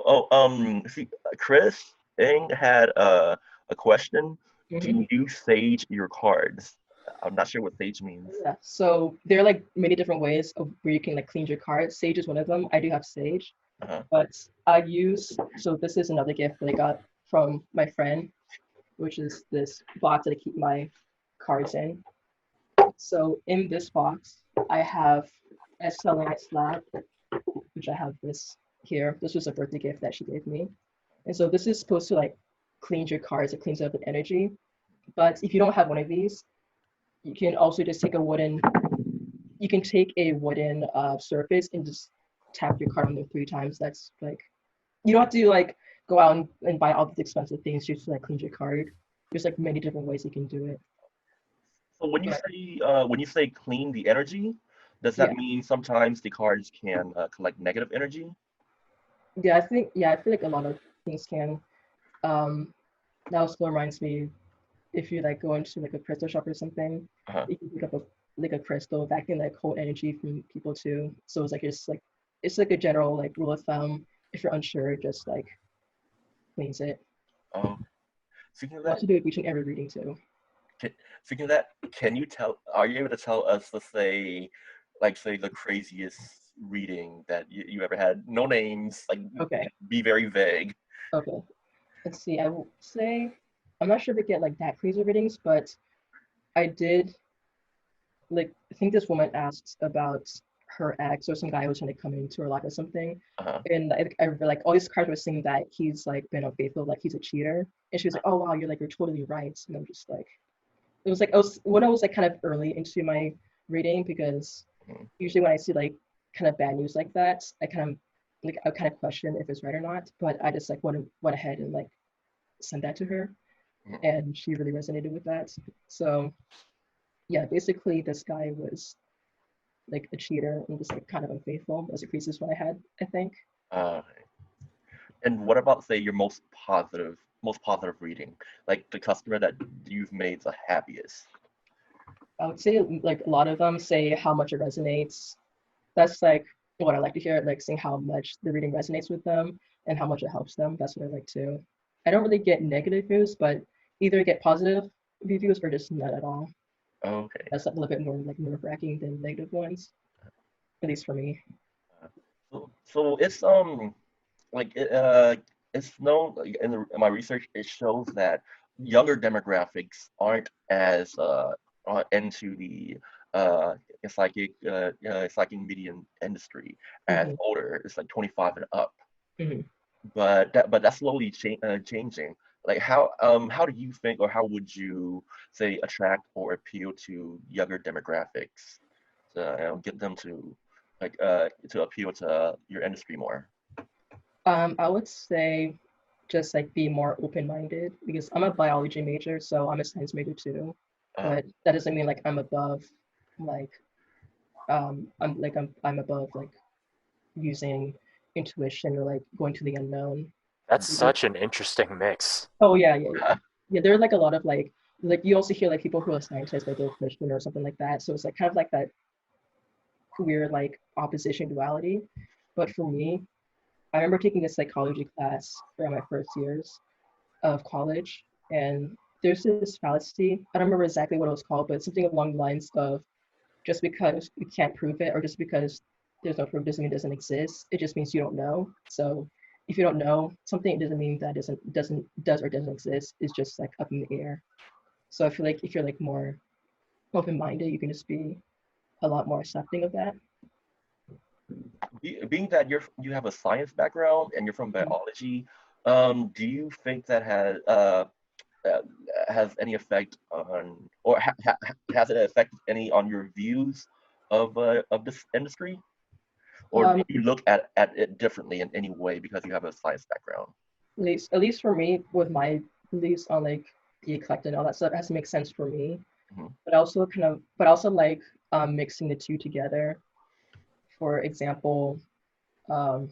[SPEAKER 1] see, Chris Ing had a question.
[SPEAKER 3] Hmm.
[SPEAKER 1] Do you sage your cards? I'm not sure what sage means.
[SPEAKER 3] Yeah. So there are like many different ways of where you can like clean your cards. Sage is one of them. I do have Sage,
[SPEAKER 1] Uh-huh.
[SPEAKER 3] but so this is another gift that I got from my friend, which is this box that I keep my cards in. So in this box, I have a selenite slab, which I have this here. This was a birthday gift that she gave me. And so this is supposed to like clean your cards, it cleans up the energy. But if you don't have one of these, you can also just you can take a wooden surface and just tap your card on there 3 times. That's like, you don't have to like go out and buy all these expensive things just to like clean your card. There's like many different ways you can do it.
[SPEAKER 1] So
[SPEAKER 3] But
[SPEAKER 1] when you say clean the energy, does that
[SPEAKER 3] yeah,
[SPEAKER 1] mean sometimes the cards can collect negative energy?
[SPEAKER 3] I feel like a lot of things can. Um, that also reminds me if you like go into like a crystal shop or something,
[SPEAKER 1] Uh-huh.
[SPEAKER 3] you can pick up a crystal that can like hold energy from people too. So it's like a general like rule of thumb. If you're unsure, just like cleanse it.
[SPEAKER 1] Oh, speaking of
[SPEAKER 3] You
[SPEAKER 1] that,
[SPEAKER 3] also do it between every reading too.
[SPEAKER 1] can, speaking of that, are you able to tell us, let's say, like say the craziest reading that you ever had? No names, like
[SPEAKER 3] Okay.
[SPEAKER 1] be very vague.
[SPEAKER 3] Okay. Let's see. I will say I'm not sure if I get like that crazy readings, but I did like I think this woman asked about her ex or some guy was trying to come into her life or something.
[SPEAKER 1] Uh-huh.
[SPEAKER 3] And I like all these cards were saying that he's like been unfaithful, like he's a cheater. And she was like, "Oh wow, you're totally right." And I'm just like, it was like when I was like kind of early into my reading, because
[SPEAKER 1] Mhm.
[SPEAKER 3] usually when I see like kind of bad news like that, I kind of question if it's right or not. But I just like went ahead and like sent that to her,
[SPEAKER 1] Mhm.
[SPEAKER 3] and she really resonated with that. So yeah, basically this guy was like a cheater and just like kind of unfaithful. That's the craziest one I had, I think.
[SPEAKER 1] Uh, and what about, say, your most positive reading, like the customer that you've made the happiest?
[SPEAKER 3] I would say like a lot of them say how much it resonates. That's like what I like to hear, like seeing how much the reading resonates with them and how much it helps them. That's what I like too. I don't really get negative reviews, but either get positive reviews or just none at all.
[SPEAKER 1] Okay.
[SPEAKER 3] That's like a little bit more like nerve-wracking than negative ones, at least for me.
[SPEAKER 1] So it's like it's known, like, in my research it shows that younger demographics aren't as into the uh psychic medium industry as
[SPEAKER 3] Hmm.
[SPEAKER 1] older. It's like 25 and up.
[SPEAKER 3] Hmm.
[SPEAKER 1] But that's slowly changing. Like how do you think, or how would you say, attract or appeal to younger demographics to, get them to appeal to your industry more?
[SPEAKER 3] I would say just like be more open-minded because I'm a biology major, so I'm a science major too.
[SPEAKER 1] Uh,
[SPEAKER 3] But that doesn't mean like I'm above like I'm above like using intuition or like going to the unknown.
[SPEAKER 2] That's
[SPEAKER 3] Because,
[SPEAKER 2] such an interesting mix.
[SPEAKER 3] oh yeah. Yeah, there are like a lot of like you also hear like people who are scientists like they're Christian or something like that. So it's like kind of like that weird like opposition duality. But for me, I remember taking a psychology class throughout my first years of college, and there's this fallacy. I don't remember exactly what it was called, but something along the lines of just because you can't prove it or just because there's no proof doesn't mean it doesn't exist. It just means you don't know. So if you don't know something, it doesn't mean that does or doesn't exist. It's just like up in the air. So I feel like if you're like more open-minded, you can just be a lot more accepting of that.
[SPEAKER 1] being that you have a science background and you're from biology, do you think that uh, has any effect on, or has it affected any on your views of this industry? Or do
[SPEAKER 3] Um,
[SPEAKER 1] you look at it differently in any way because you have a science background?
[SPEAKER 3] at least for me, with my beliefs on like the eclectic and all that stuff, it has to make sense for me.
[SPEAKER 1] Mhm.
[SPEAKER 3] But also like mixing the two together. For example, um,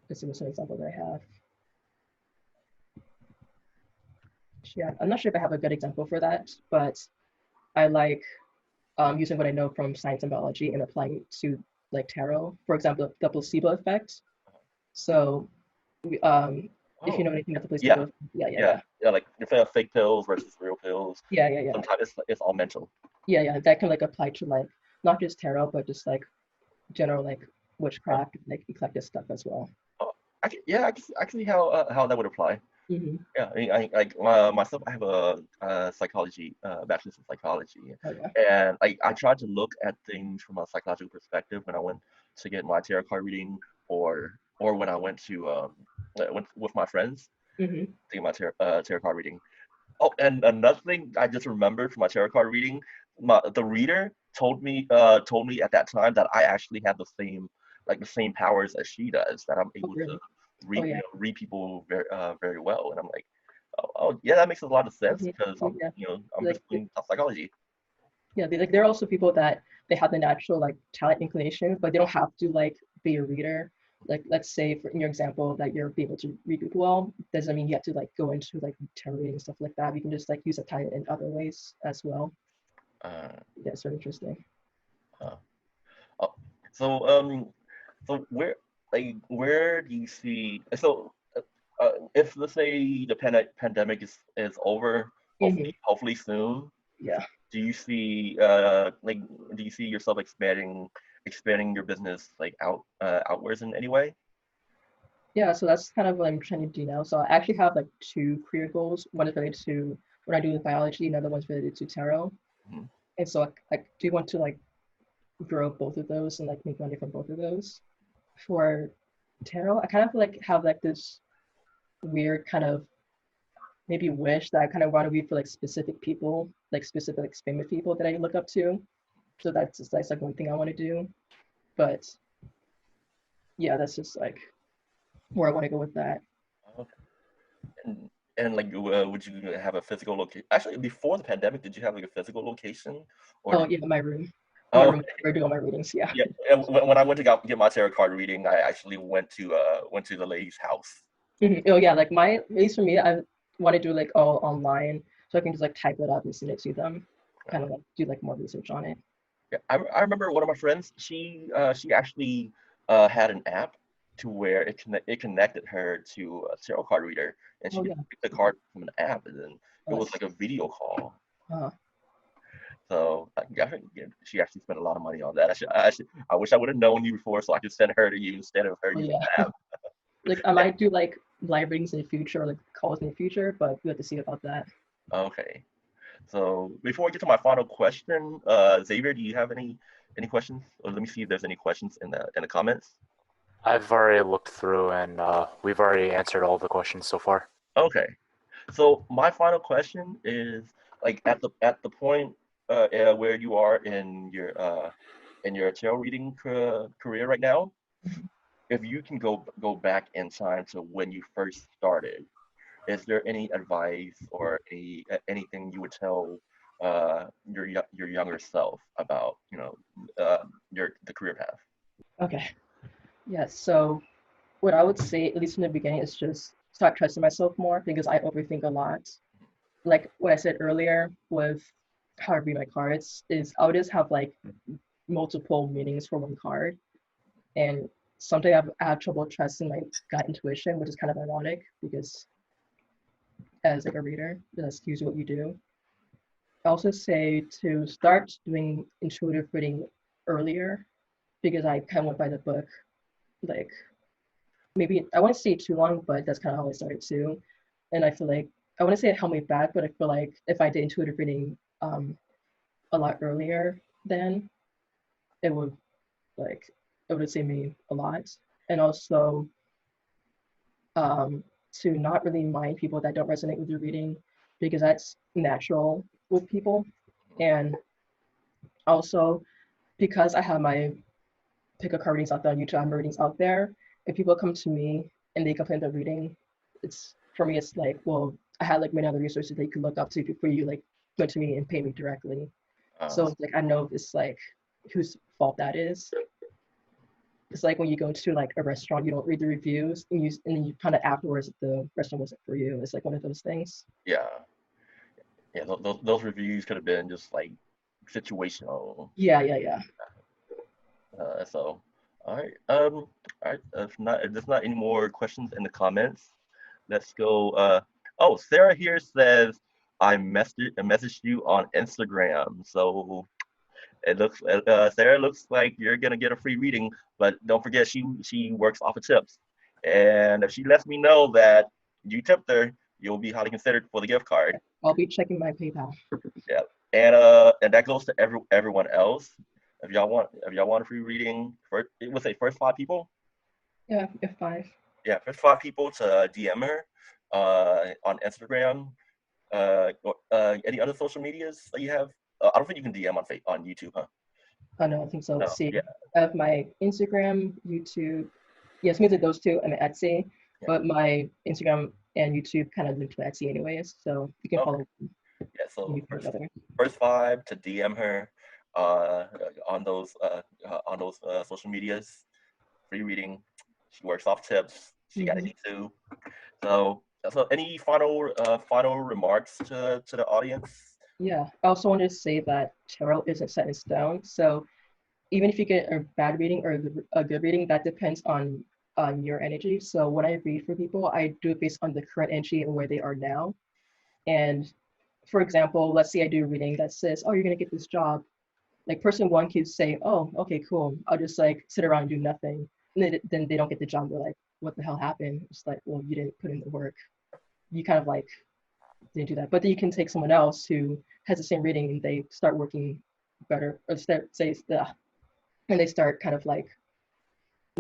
[SPEAKER 3] let's see what's an example that I have. Yeah, I'm not sure if I have a good example for that, but I like using what I know from science and biology and applying it to like tarot. For example, the placebo effect. So, if you know
[SPEAKER 1] Oh,
[SPEAKER 3] anything about the
[SPEAKER 1] yeah,
[SPEAKER 3] placebo,
[SPEAKER 1] yeah, yeah. Like different fake pills versus real pills.
[SPEAKER 3] yeah,
[SPEAKER 1] Sometimes it's all mental.
[SPEAKER 3] yeah. That can like apply to like not just tarot, but just like general like
[SPEAKER 1] Uh,
[SPEAKER 3] witchcraft, like eclectic stuff as well.
[SPEAKER 1] oh, I can see how that would apply.
[SPEAKER 3] Hmm.
[SPEAKER 1] Yeah, like myself, I have a psychology bachelor's in psychology,
[SPEAKER 3] Oh yeah.
[SPEAKER 1] and I tried to look at things from a psychological perspective when I went to get my tarot card reading, or when I went with my friends
[SPEAKER 3] Hmm.
[SPEAKER 1] to get my tarot card reading. Oh, and another thing I just remembered from my tarot card reading, the reader told me at that time that I actually have the same powers as she does, that I'm
[SPEAKER 3] Oh
[SPEAKER 1] able to
[SPEAKER 3] really? Oh yeah.
[SPEAKER 1] read people very well, and I'm like, oh yeah, that makes a lot of sense
[SPEAKER 3] Hmm.
[SPEAKER 1] because
[SPEAKER 3] Yeah.
[SPEAKER 1] I'm
[SPEAKER 3] Like
[SPEAKER 1] just doing psychology.
[SPEAKER 3] yeah, like there are also people that they have the natural like talent inclination, but they don't have to like be a reader. Like let's say for in your example that you're able to read people well, doesn't mean you have to like go into like tarot reading and stuff like that. You can just like use a talent in other ways as well.
[SPEAKER 1] Uh,
[SPEAKER 3] That's very interesting.
[SPEAKER 1] uh, oh, so so where do you see if, let's say, the pandemic is over,
[SPEAKER 3] Hmm.
[SPEAKER 1] hopefully soon.
[SPEAKER 3] Yeah.
[SPEAKER 1] Do you see do you see yourself expanding your business like outwards in any way?
[SPEAKER 3] Yeah, so that's kind of what I'm trying to do now. So I actually have like two career goals. One is related to what I do with biology, another one's related to tarot.
[SPEAKER 1] Mhm.
[SPEAKER 3] And so I do want to like grow both of those and like make money from both of those. For tarot, I kind of like have like this weird kind of maybe wish that I kind of want to read for like specific people, like specific like famous people that I look up to. So that's like one thing I want to do. But yeah, that's just like where I want to go with that.
[SPEAKER 1] Okay. And like, would you have a physical location? Actually, before the pandemic, did you have like a physical location, or
[SPEAKER 3] Oh
[SPEAKER 1] did
[SPEAKER 3] yeah, my room. My
[SPEAKER 1] oh
[SPEAKER 3] room where I do all my readings. Yeah.
[SPEAKER 1] yeah? And when I went to get my tarot card reading, I actually went to the lady's house.
[SPEAKER 3] Oh yeah, like my at least for me, I want to do like all online, so I can just like type it up and send it to them. Kind of like do like more research on it.
[SPEAKER 1] Yeah, I remember one of my friends. She actually had an app to where it connected her to a tarot card reader, and she
[SPEAKER 3] Oh
[SPEAKER 1] could
[SPEAKER 3] yeah.
[SPEAKER 1] pick the card from an app, and then it was
[SPEAKER 3] That's,
[SPEAKER 1] like a video call.
[SPEAKER 3] uh,
[SPEAKER 1] So I think yeah, she actually spent a lot of money on that. I wish I would have known you before, so I could send her to you instead of her
[SPEAKER 3] oh
[SPEAKER 1] using
[SPEAKER 3] yeah.
[SPEAKER 1] the app.
[SPEAKER 3] Like I might do like live readings in the future or like calls in the future, but we have to see about that.
[SPEAKER 1] Okay. So before we get to my final question, Xavier, do you have any questions? Or let me see if there's any questions in the comments.
[SPEAKER 2] I've already looked through and we've already answered all the questions so far.
[SPEAKER 1] Okay. So my final question is like at the point where you are in your tarot reading career right now, if you can go back in time to when you first started, is there any advice or anything you would tell your younger self about your the career path?
[SPEAKER 3] Okay. Yeah. So what I would say, at least in the beginning, is just start trusting myself more because I overthink a lot. Like what I said earlier with how I read my cards is I would just have like multiple meanings for one card. And sometimes I have trouble trusting my gut intuition, which is kind of ironic because as like a reader, that's usually what you do. I also say to start doing intuitive reading earlier because I kind of went by the book. Like maybe I wouldn't say too long, but that's kind of how I started too. And I feel like I wouldn't say it held me back, but I feel like if I did intuitive reading a lot earlier, then it would like it would save me a lot. And also to not really mind people that don't resonate with your reading because that's natural with people. And also because I have my pick a card readings out there on YouTube, I have readings out there. If people come to me and they complain they're reading, it's for me it's like, well, I had like many other resources that you could look up to before you like go to me and pay me directly.
[SPEAKER 1] Uh,
[SPEAKER 3] So it's like I know it's like whose fault that is. It's like when you go to like a restaurant, you don't read the reviews, and then you kind of afterwards the restaurant wasn't for you. It's like one of those things.
[SPEAKER 1] yeah, yeah. Those reviews could have been just like situational.
[SPEAKER 3] Yeah, yeah, yeah.
[SPEAKER 1] So, all right. All right. If there's not any more questions in the comments, let's go. Oh, Sarah here says I messaged you on Instagram. So it looks, Sarah looks like you're gonna get a free reading, but don't forget she works off of tips, and if she lets me know that you tipped her, you'll be highly considered for the gift card.
[SPEAKER 3] I'll be checking my PayPal.
[SPEAKER 1] Yeah, and that goes to everyone else. If y'all want a free reading, first it would say first five people.
[SPEAKER 3] Yeah, F5.
[SPEAKER 1] Yeah, first five people to DM her on Instagram. Any other social medias that you have? I don't think you can DM on YouTube, huh?
[SPEAKER 3] Oh no, I think so.
[SPEAKER 1] No.
[SPEAKER 3] Let's see.
[SPEAKER 1] Yeah.
[SPEAKER 3] I have my Instagram, YouTube. Yes, mainly those two, and Etsy.
[SPEAKER 1] Yeah.
[SPEAKER 3] But my Instagram and YouTube kind of linked to Etsy anyways, so you can
[SPEAKER 1] Okay.
[SPEAKER 3] follow
[SPEAKER 1] Yeah. So
[SPEAKER 3] each other.
[SPEAKER 1] first five to DM her uh, on those social medias. Free reading. She works off tips. She got
[SPEAKER 3] Mhm.
[SPEAKER 1] it too. So any final remarks to the audience?
[SPEAKER 3] Yeah. I also wanted to say that tarot isn't set in stone. So even if you get a bad reading or a good reading, that depends on your energy. So when I read for people, I do it based on the current energy and where they are now. And for example, let's say I do a reading that says, "Oh, you're gonna get this job." Like person one could say, "Oh, okay, cool. I'll just like sit around and do nothing," and then they don't get the job. They're like, "What the hell happened?" It's like, well, you didn't put in the work. You kind of like didn't do that. But then you can take someone else who has the same reading and they start working better, or start say, and they start kind of like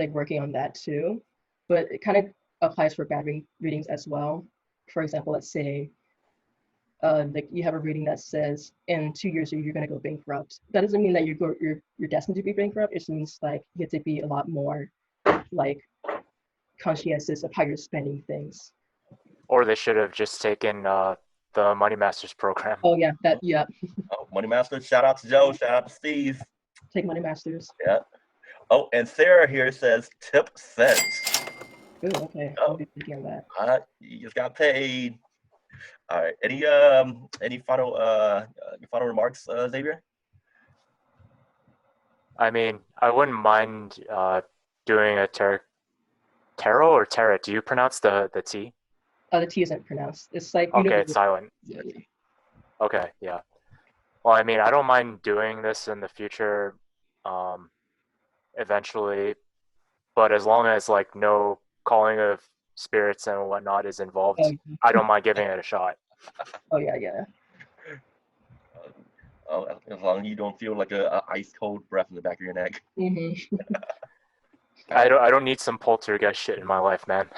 [SPEAKER 3] working on that too. But it kind of applies for bad readings as well. For example, let's say like you have a reading that says in 2 years you're going to go bankrupt. That doesn't mean that you're destined to be bankrupt. It means like you have to be a lot more like conscientious of how you're spending things.
[SPEAKER 2] Or they should have just taken the Money Masters program.
[SPEAKER 3] Oh yeah, yeah.
[SPEAKER 1] Oh, Money Masters. Shout out to Joe. Shout out to Steve.
[SPEAKER 3] Take Money Masters.
[SPEAKER 1] Yeah. Oh, and Sarah here says tip sent.
[SPEAKER 3] Ooh, okay.
[SPEAKER 1] Oh.
[SPEAKER 3] I'll be thinking on that.
[SPEAKER 1] You just got paid. All right. Any final remarks, Xavier?
[SPEAKER 2] I mean, I wouldn't mind doing a tarot or tarot. Do you pronounce the T?
[SPEAKER 3] The T isn't pronounced. It's like
[SPEAKER 2] okay, it's silent.
[SPEAKER 3] Yeah.
[SPEAKER 2] Okay, yeah. Well, I mean, I don't mind doing this in the future, eventually, but as long as like no calling of spirits and whatnot is involved, I don't mind giving it a shot.
[SPEAKER 3] Oh yeah, yeah.
[SPEAKER 1] As long as you don't feel like a ice cold breath in the back of your neck.
[SPEAKER 3] Mm-hmm.
[SPEAKER 2] I don't need some poltergeist shit in my life, man.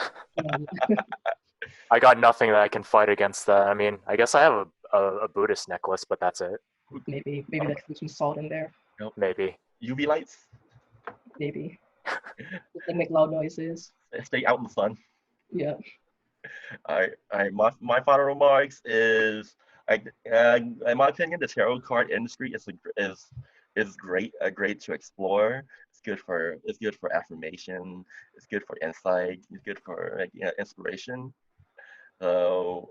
[SPEAKER 2] I got nothing that I can fight against that. I mean, I guess I have a Buddhist necklace, but that's it.
[SPEAKER 3] Maybe that can put some salt in there.
[SPEAKER 1] Nope.
[SPEAKER 2] Maybe.
[SPEAKER 1] UV lights?
[SPEAKER 3] Maybe. They make loud noises.
[SPEAKER 1] Stay out in the sun.
[SPEAKER 3] Yeah.
[SPEAKER 1] All right. My final remarks is, in my opinion, the tarot card industry is great to explore. It's good for affirmation. It's good for insight. It's good for inspiration. So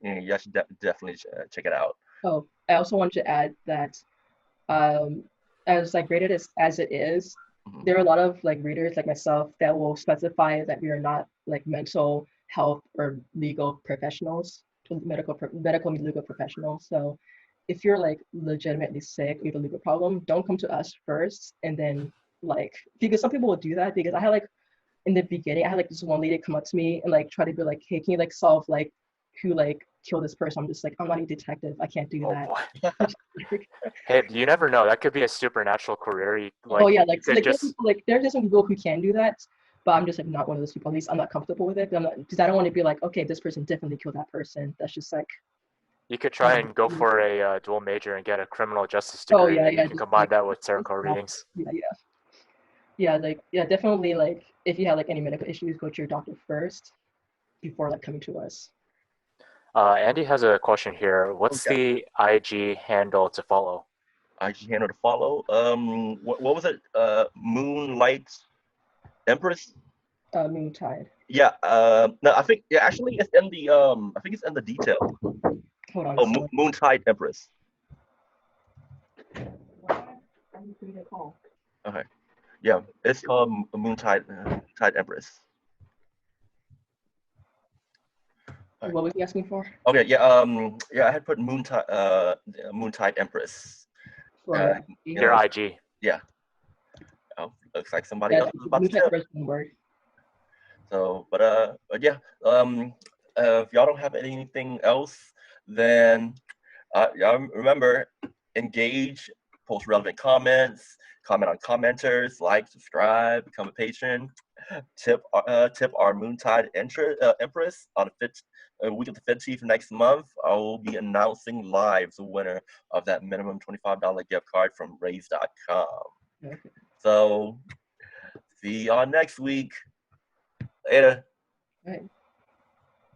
[SPEAKER 1] you should definitely check it out.
[SPEAKER 3] Oh, I also wanted to add that as like rated as it is, there are a lot of like readers like myself that will specify that we are not like mental health or legal professionals, medical legal professionals. So if you're like legitimately sick, you have a legal problem, don't come to us first, and then like, because some people will do that. Because I had like in the beginning, I had like this one lady come up to me and like try to be like, hey, can you like solve like who like killed this person? I'm just like, I'm not a detective. I can't do that.
[SPEAKER 2] Boy. Hey, you never know. That could be a supernatural career.
[SPEAKER 3] Oh yeah, there's some people who can do that, but I'm just like not one of those people. At least I'm not comfortable with it. Because I don't want to be like, okay, this person definitely killed that person. That's just like.
[SPEAKER 2] You could try and go for a dual major and get a criminal justice degree.
[SPEAKER 3] Oh yeah, yeah.
[SPEAKER 2] You can combine that with tarot card readings.
[SPEAKER 3] Yeah, definitely. Like, if you have like any medical issues, go to your doctor first before like coming to us.
[SPEAKER 2] Andy has a question here. What's the IG handle to follow?
[SPEAKER 1] IG handle to follow. What was it? Moonlight Empress.
[SPEAKER 3] MoonTide.
[SPEAKER 1] Yeah. No, I think actually it's in the I think it's in the detail.
[SPEAKER 3] Hold on.
[SPEAKER 1] Oh, MoonTide Empress. Okay. Yeah, it's called MoonTide Empress.
[SPEAKER 3] What was he asking for?
[SPEAKER 1] Okay, yeah, I had put MoonTide Empress.
[SPEAKER 2] Your IG.
[SPEAKER 1] Yeah. Oh, looks like somebody else is about to tip. So, but yeah, if y'all don't have anything else, then y'all remember, engage, post relevant comments, comment on commenters, like, subscribe, become a patron, tip our MoonTide Empress on the week of the 15th next month. I will be announcing live the winner of that minimum $25 gift card from raise.com.
[SPEAKER 3] Okay.
[SPEAKER 1] So see y'all next week. Later.
[SPEAKER 3] All right.